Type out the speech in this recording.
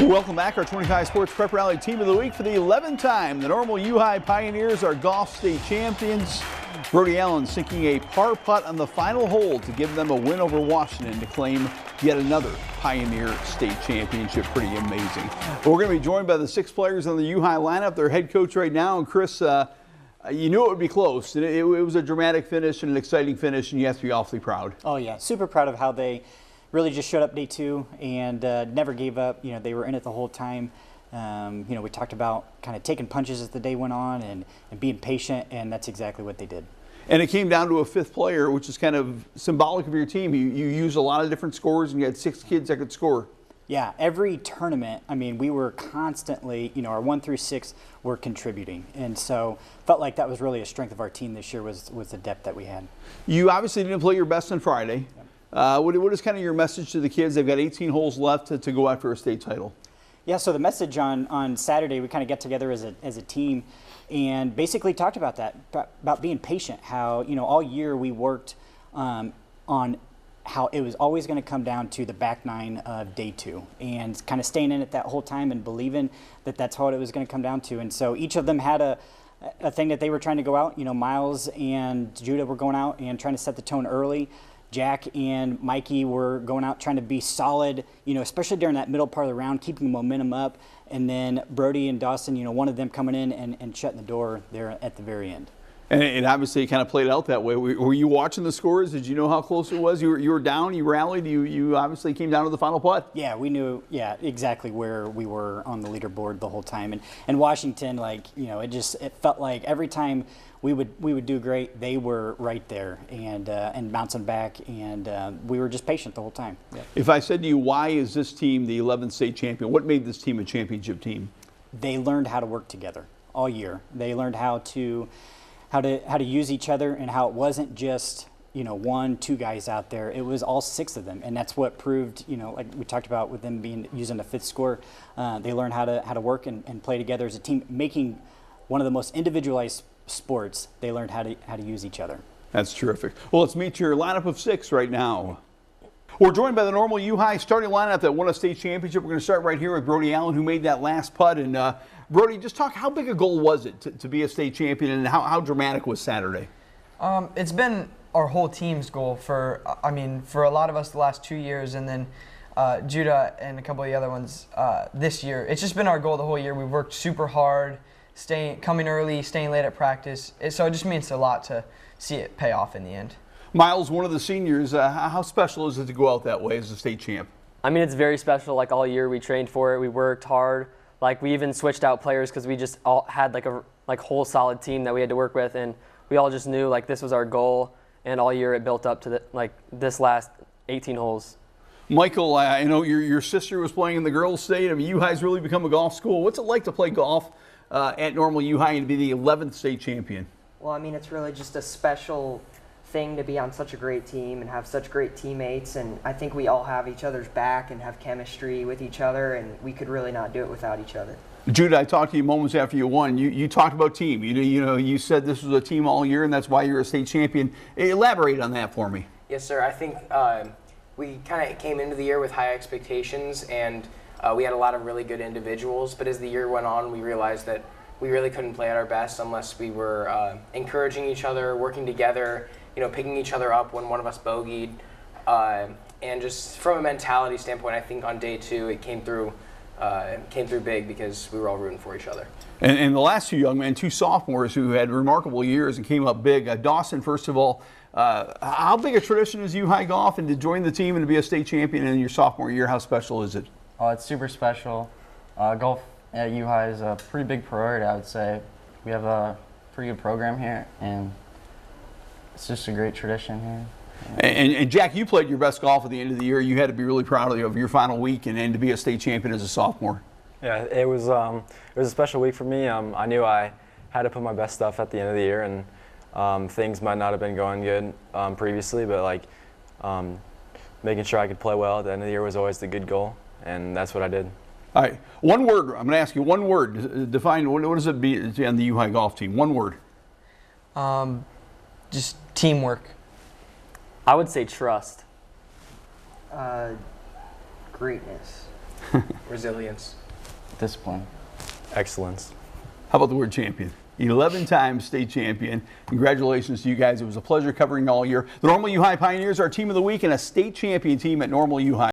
Welcome back. Our 25 Sports Prep Rally Team of the Week for the 11th time. The Normal U-High Pioneers are golf state champions. Brody Allen sinking a par putt on the final hole to give them a win over Washington to claim yet another Pioneer State Championship. Pretty amazing. But we're going to be joined by the 6 players on the U-High lineup. Their head coach right now. And Chris, you knew it would be close. It was a dramatic finish and an exciting finish, and you have to be awfully proud. Oh, yeah. Super proud of how they really just showed up day 2 and never gave up. You know, they were in it the whole time. You know, we talked about kind of taking punches as the day went on and being patient, and that's exactly what they did. And it came down to a 5th player, which is kind of symbolic of your team. You used a lot of different scores, and you had 6 kids that could score. Yeah, every tournament, I mean, we were constantly, you know, our 1 through 6 were contributing. And so felt like that was really a strength of our team this year was the depth that we had. You obviously didn't play your best on Friday. Yep. What is kind of your message to the kids? They've got 18 holes left to go after a state title. Yeah, so the message on Saturday, we kind of get together as a team and basically talked about that, about being patient, how, you know, all year we worked on how it was always going to come down to the back 9 of day 2 and kind of staying in it that whole time and believing that that's what it was going to come down to. And so each of them had a thing that they were trying to go out. You know, Miles and Judah were going out and trying to set the tone early. Jack and Mikey were going out trying to be solid, you know, especially during that middle part of the round, keeping the momentum up. And then Brody and Dawson, you know, one of them coming in and shutting the door there at the very end. And it obviously kind of played out that way. Were you watching the scores? Did you know how close it was? You were down, you rallied, you obviously came down to the final putt. Yeah, we knew, exactly where we were on the leaderboard the whole time. And Washington, like, you know, it felt like every time we would do great, they were right there and bouncing back, and we were just patient the whole time. Yeah. If I said to you, why is this team the 11th state champion? What made this team a championship team? They learned how to work together all year. They learned how to use each other, and how it wasn't just, you know, 1, 2 guys out there. It was all 6 of them, and that's what proved, you know, like we talked about with them using the 5th score. They learned how to work and play together as a team, making one of the most individualized sports. They learned how to use each other. That's terrific. Well, let's meet your lineup of 6 right now. We're joined by the Normal U-High starting lineup that won a state championship. We're going to start right here with Brody Allen, who made that last putt. And Brody, just talk, how big a goal was it to be a state champion, and how dramatic was Saturday? It's been our whole team's goal for a lot of us the last 2 years, and then Judah and a couple of the other ones this year. It's just been our goal the whole year. We've worked super hard, coming early, staying late at practice. So it just means a lot to see it pay off in the end. Miles, one of the seniors, how special is it to go out that way as a state champ? I mean, it's very special. Like, all year we trained for it. We worked hard. Like, we even switched out players because we just all had like a whole solid team that we had to work with, and we all just knew like this was our goal. And all year it built up to this last 18 holes. Michael, I know your sister was playing in the girls' state. I mean, U-High's really become a golf school. What's it like to play golf at Normal U-High and be the 11th state champion? Well, I mean, it's really just a special thing to be on such a great team and have such great teammates, and I think we all have each other's back and have chemistry with each other, and we could really not do it without each other. Judah, I talked to you moments after you won. You talked about team. You said this was a team all year, and that's why you're a state champion. Elaborate on that for me. Yes, sir. I think we kind of came into the year with high expectations, and we had a lot of really good individuals, but as the year went on, we realized that we really couldn't play at our best unless we were encouraging each other, working together, you know, picking each other up when one of us bogeyed, and just from a mentality standpoint, I think on day 2 it came through big because we were all rooting for each other. And the last 2 young men, 2 sophomores who had remarkable years and came up big. Dawson, first of all, how big a tradition is U-High golf, and to join the team and to be a state champion in your sophomore year, how special is it? Oh, it's super special. Golf at U-High is a pretty big priority, I would say. We have a pretty good program here, and it's just a great tradition here. And Jack, you played your best golf at the end of the year. You had to be really proud of your final week and to be a state champion as a sophomore. Yeah, it was a special week for me. I knew I had to put my best stuff at the end of the year, and things might not have been going good previously, but making sure I could play well at the end of the year was always the good goal, and that's what I did. All right, one word. I'm going to ask you one word. Define what does it be on the U-High golf team? One word. Just teamwork. I would say trust. Greatness. Resilience. Discipline. Excellence. How about the word champion? 11-time state champion. Congratulations to you guys. It was a pleasure covering all year. The Normal U High Pioneers are team of the week and a state champion team at Normal U High.